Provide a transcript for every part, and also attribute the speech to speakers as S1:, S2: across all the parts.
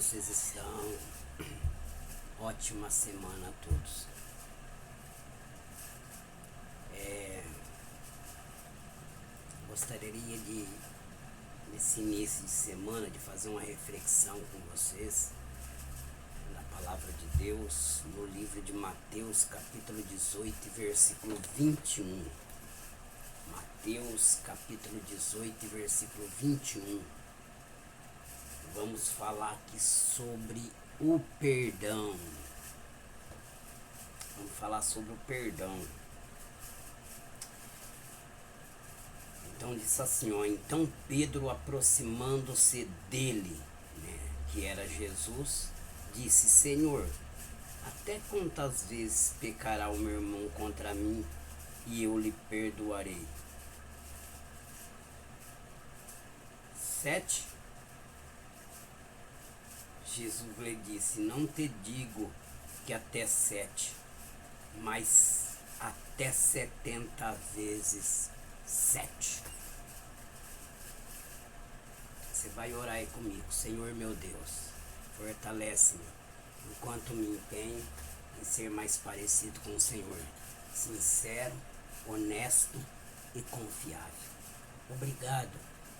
S1: vocês estão? Ótima semana a todos. Gostaria de, nesse início de semana, de fazer uma reflexão com vocês na palavra de Deus, no livro de Mateus, capítulo 18, versículo 21. Mateus, capítulo 18, versículo 21. Vamos falar aqui sobre o perdão. Vamos falar sobre o perdão. Então diz assim, ó, então Pedro, aproximando-se dele, que era Jesus, disse: Senhor, até quantas vezes pecará o meu irmão contra mim e eu lhe perdoarei? 7. Jesus lhe disse: não te digo que até 7, mas até 70 vezes 7. Você vai orar aí comigo. Senhor meu Deus, fortalece-me enquanto me empenho em ser mais parecido com o Senhor, sincero, honesto e confiável. Obrigado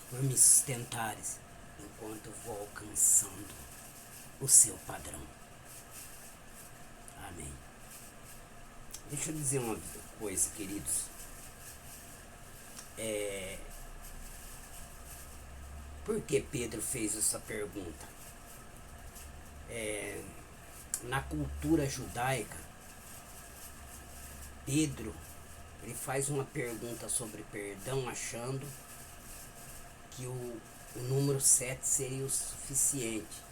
S1: por me sustentares enquanto eu vou alcançando o seu padrão. Amém. Deixa eu dizer uma coisa, queridos. Por que Pedro fez essa pergunta? Na cultura judaica, Pedro ele faz uma pergunta sobre perdão, achando que o número 7 seria o suficiente.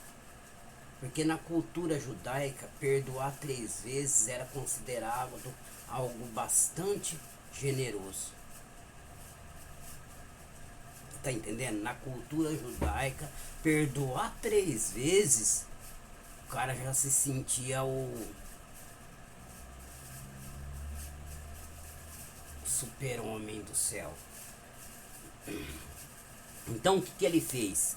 S1: Porque na cultura judaica, perdoar 3 vezes era considerado algo bastante generoso. Tá entendendo? Na cultura judaica, perdoar 3 vezes, o cara já se sentia o super-homem do céu. Então o que ele fez?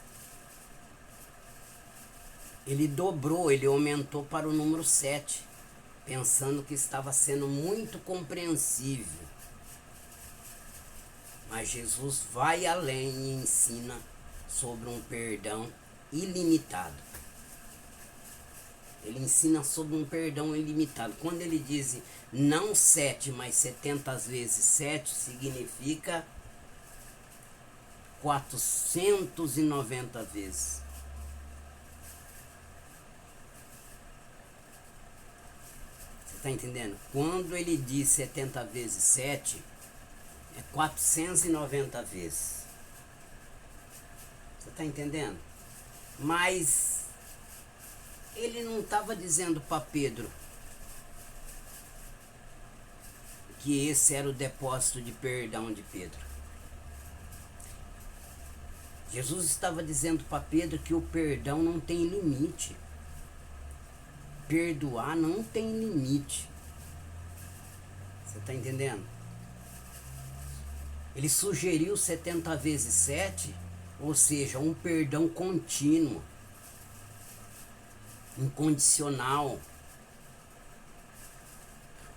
S1: Ele dobrou, ele aumentou para o número 7, pensando que estava sendo muito compreensível. Mas Jesus vai além e ensina sobre um perdão ilimitado. Ele ensina sobre um perdão ilimitado. Quando ele diz não 7, mas 70 vezes 7, significa 490 vezes. Você está entendendo? Quando ele diz 70 vezes 7, é 490 vezes. Você está entendendo? Mas ele não estava dizendo para Pedro que esse era o depósito de perdão de Pedro. Jesus estava dizendo para Pedro que o perdão não tem limite. Perdoar não tem limite. Você está entendendo? Ele sugeriu 70 vezes 7, ou seja, um perdão contínuo, incondicional.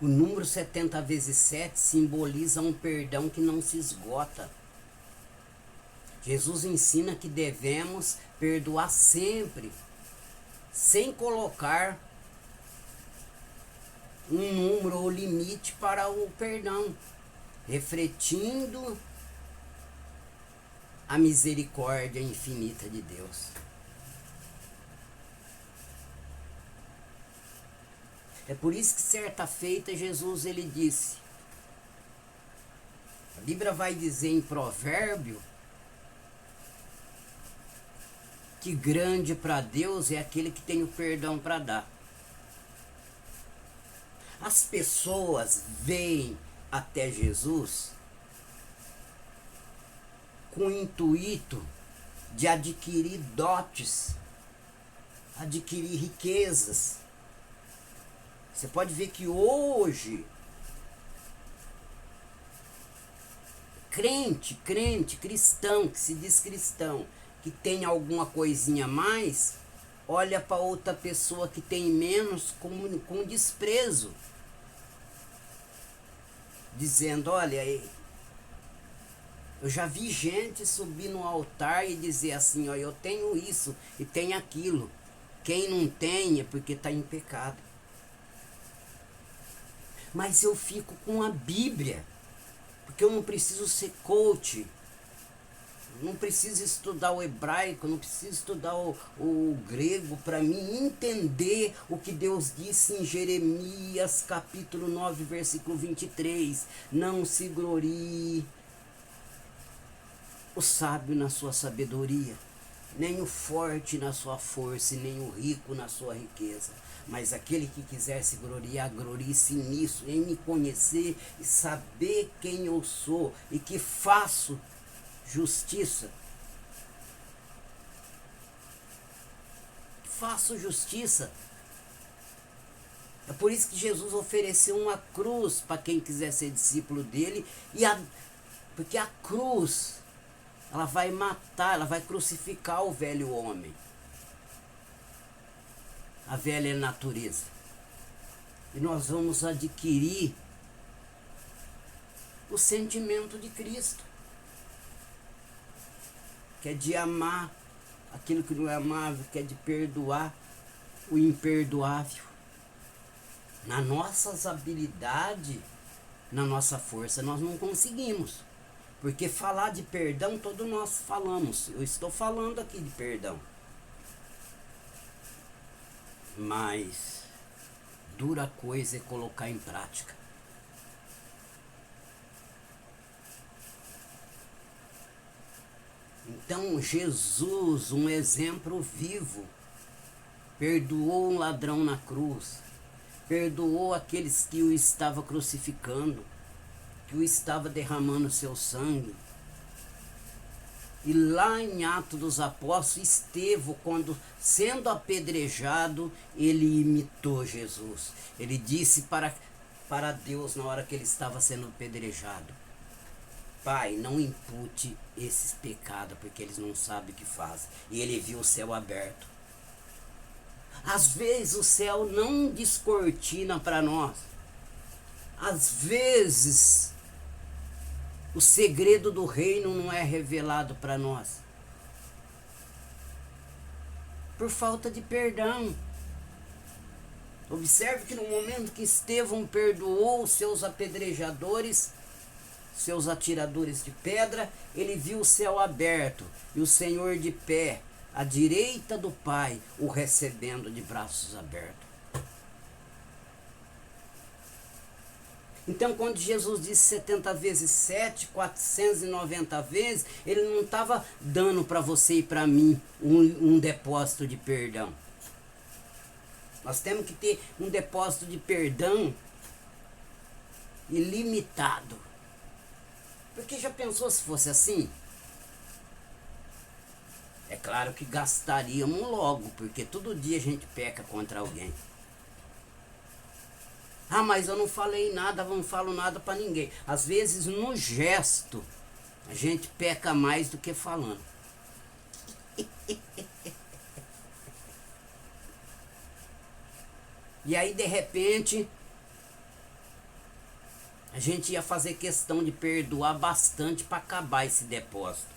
S1: O número 70 vezes 7 simboliza um perdão que não se esgota. Jesus ensina que devemos perdoar sempre, sem colocar um número ou limite para o perdão, refletindo a misericórdia infinita de Deus. É por isso que certa feita Jesus ele disse, a Bíblia vai dizer em Provérbio, que grande para Deus é aquele que tem o perdão para dar. As pessoas veem até Jesus com o intuito de adquirir dotes, adquirir riquezas. Você pode ver que hoje crente, cristão, que se diz cristão, que tem alguma coisinha a mais, olha para outra pessoa que tem menos com desprezo, dizendo, olha, eu já vi gente subir no altar e dizer assim, ó, eu tenho isso e tenho aquilo. Quem não tem é porque está em pecado. Mas eu fico com a Bíblia, porque eu não preciso ser coach, não preciso estudar o hebraico, não preciso estudar o grego para mim entender o que Deus disse em Jeremias capítulo 9, versículo 23. Não se glorie o sábio na sua sabedoria, nem o forte na sua força, e nem o rico na sua riqueza. Mas aquele que quiser se gloriar, glorie-se nisso, em me conhecer e saber quem eu sou e que faço justiça. Faço justiça. É por isso que Jesus ofereceu uma cruz para quem quiser ser discípulo dele, porque a cruz, ela vai matar, ela vai crucificar o velho homem, a velha natureza. E nós vamos adquirir o sentimento de Cristo, que é de amar aquilo que não é amável, que é de perdoar o imperdoável. Na nossas habilidades, na nossa força, nós não conseguimos. Porque falar de perdão, todos nós falamos. Eu estou falando aqui de perdão. Mas dura coisa é colocar em prática. Então Jesus, um exemplo vivo, perdoou um ladrão na cruz, perdoou aqueles que o estavam crucificando, que o estava derramando seu sangue. E lá em Atos dos Apóstolos, Estevão, quando sendo apedrejado, ele imitou Jesus. Ele disse para Deus na hora que ele estava sendo apedrejado: Pai, não impute esses pecados, porque eles não sabem o que fazem. E ele viu o céu aberto. Às vezes o céu não descortina para nós. Às vezes o segredo do reino não é revelado para nós, por falta de perdão. Observe que no momento que Estevão perdoou os seus apedrejadores, seus atiradores de pedra, ele viu o céu aberto e o Senhor de pé, à direita do Pai, o recebendo de braços abertos. Então, quando Jesus disse 70 vezes 7, 490 vezes, ele não estava dando para você e para mim um depósito de perdão. Nós temos que ter um depósito de perdão ilimitado. Porque já pensou se fosse assim? É claro que gastaríamos logo, porque todo dia a gente peca contra alguém. Ah, mas eu não falei nada, não falo nada para ninguém. Às vezes, no gesto, a gente peca mais do que falando. E aí, de repente, a gente ia fazer questão de perdoar bastante para acabar esse depósito.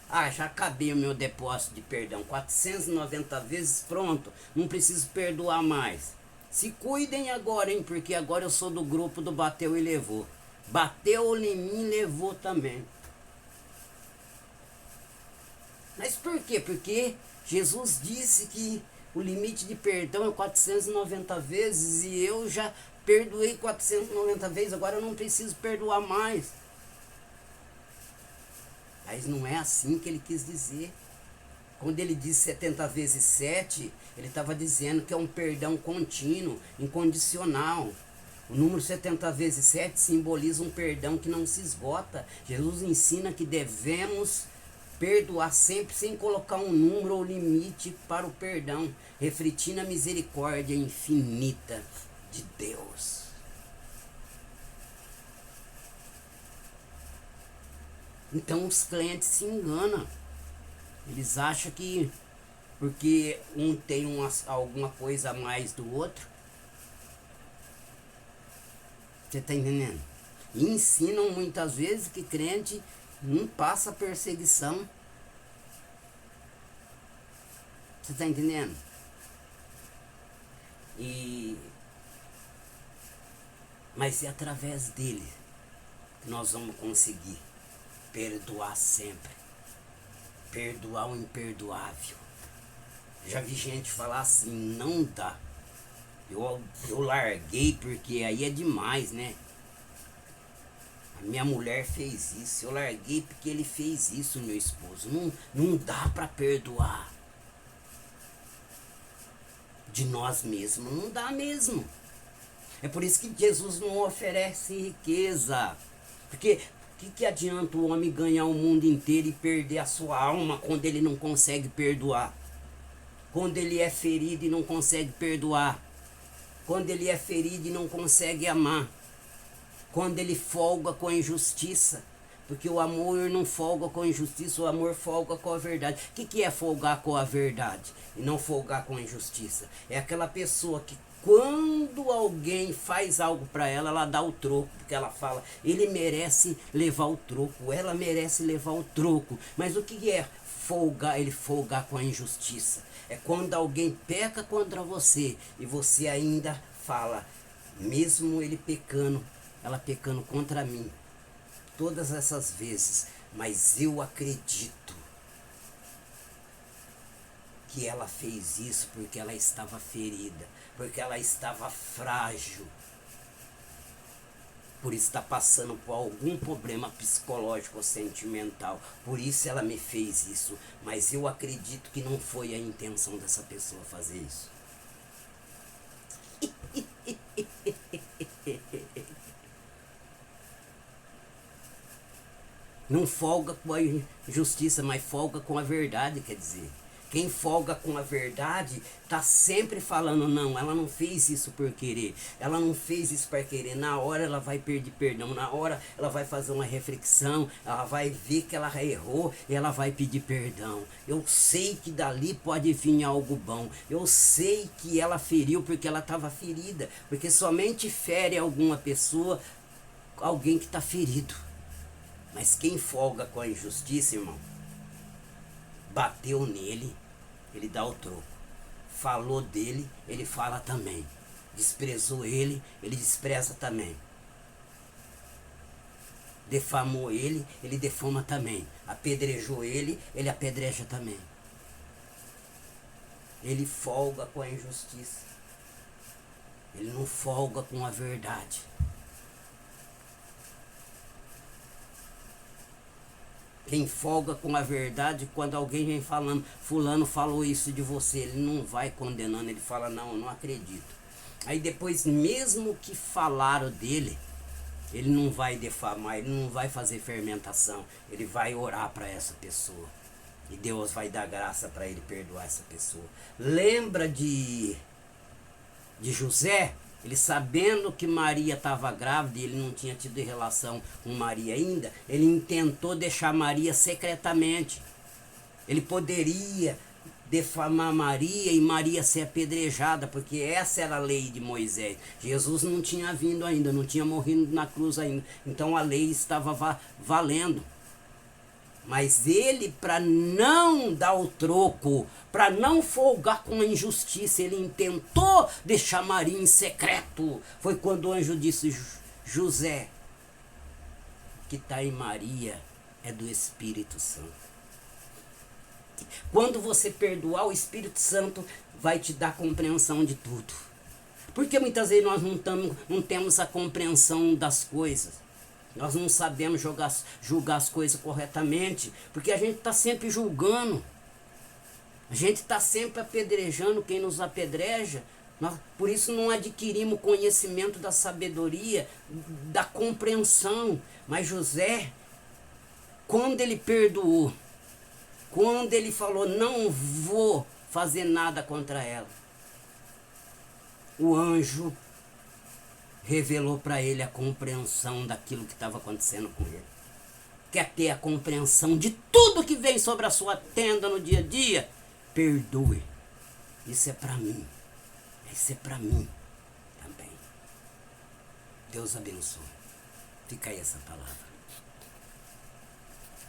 S1: Ah, já acabei o meu depósito de perdão. 490 vezes, pronto. Não preciso perdoar mais. Se cuidem agora, hein? Porque agora eu sou do grupo do bateu e levou. Bateu em mim, levou também. Mas por quê? Porque Jesus disse que o limite de perdão é 490 vezes e eu já perdoei 490 vezes, agora eu não preciso perdoar mais. Mas não é assim que ele quis dizer. Quando ele disse 70 vezes 7, ele estava dizendo que é um perdão contínuo, incondicional. O número 70 vezes 7 simboliza um perdão que não se esgota. Jesus ensina que devemos perdoar sempre sem colocar um número ou limite para o perdão, refletindo a misericórdia infinita de Deus. Então os clientes se enganam. Eles acham que porque um tem alguma coisa a mais do outro. Você está entendendo? E ensinam muitas vezes que crente não passa perseguição. Você está entendendo? Mas é através dele que nós vamos conseguir perdoar sempre. Perdoar o imperdoável. Já vi gente falar assim, não dá. Eu larguei porque aí é demais, né? A minha mulher fez isso. Eu larguei porque ele fez isso, meu esposo. Não dá para perdoar. De nós mesmos. Não dá mesmo. É por isso que Jesus não oferece riqueza. Porque o que adianta o homem ganhar o mundo inteiro e perder a sua alma quando ele não consegue perdoar? Quando ele é ferido e não consegue perdoar? Quando ele é ferido e não consegue amar? Quando ele folga com a injustiça? Porque o amor não folga com a injustiça, o amor folga com a verdade. O que é folgar com a verdade e não folgar com a injustiça? É aquela pessoa que quando alguém faz algo para ela, ela dá o troco, porque ela fala, ele merece levar o troco, ela merece levar o troco. Mas o que é folgar? Ele folgar com a injustiça. É quando alguém peca contra você e você ainda fala, mesmo ele pecando, ela pecando contra mim, todas essas vezes, mas eu acredito que ela fez isso porque ela estava ferida, porque ela estava frágil, por estar passando por algum problema psicológico ou sentimental, por isso ela me fez isso, mas eu acredito que não foi a intenção dessa pessoa fazer isso. Não folga com a injustiça, mas folga com a verdade, quer dizer. Quem folga com a verdade está sempre falando, não, ela não fez isso por querer, ela não fez isso para querer. Na hora ela vai pedir perdão, na hora ela vai fazer uma reflexão, ela vai ver que ela errou e ela vai pedir perdão. Eu sei que dali pode vir algo bom, eu sei que ela feriu porque ela estava ferida, porque somente fere alguma pessoa, alguém que está ferido. Mas quem folga com a injustiça, irmão, bateu nele, ele dá o troco. Falou dele, ele fala também. Desprezou ele, ele despreza também. Defamou ele, ele defama também. Apedrejou ele, ele apedreja também. Ele folga com a injustiça. Ele não folga com a verdade. Quem folga com a verdade, quando alguém vem falando, fulano falou isso de você, ele não vai condenando, ele fala, não, eu não acredito. Aí depois, mesmo que falaram dele, ele não vai defamar, ele não vai fazer fermentação, ele vai orar para essa pessoa. E Deus vai dar graça para ele perdoar essa pessoa. Lembra de José? Ele sabendo que Maria estava grávida e ele não tinha tido relação com Maria ainda, ele tentou deixar Maria secretamente. Ele poderia defamar Maria e Maria ser apedrejada, porque essa era a lei de Moisés. Jesus não tinha vindo ainda, não tinha morrido na cruz ainda. Então a lei estava valendo. Mas ele, para não dar o troco, para não folgar com a injustiça, ele tentou deixar Maria em secreto. Foi quando o anjo disse, José, que está em Maria é do Espírito Santo. Quando você perdoar, o Espírito Santo vai te dar compreensão de tudo. Porque muitas vezes nós não temos a compreensão das coisas. Nós não sabemos julgar as coisas corretamente, porque a gente está sempre julgando. A gente está sempre apedrejando quem nos apedreja. Por isso não adquirimos conhecimento da sabedoria, da compreensão. Mas José, quando ele perdoou, quando ele falou, não vou fazer nada contra ela, o anjo revelou para ele a compreensão daquilo que estava acontecendo com ele. Quer ter a compreensão de tudo que vem sobre a sua tenda no dia a dia? perdoe. Isso é para mim. Isso é para mim também. Deus abençoe. Fica aí essa palavra.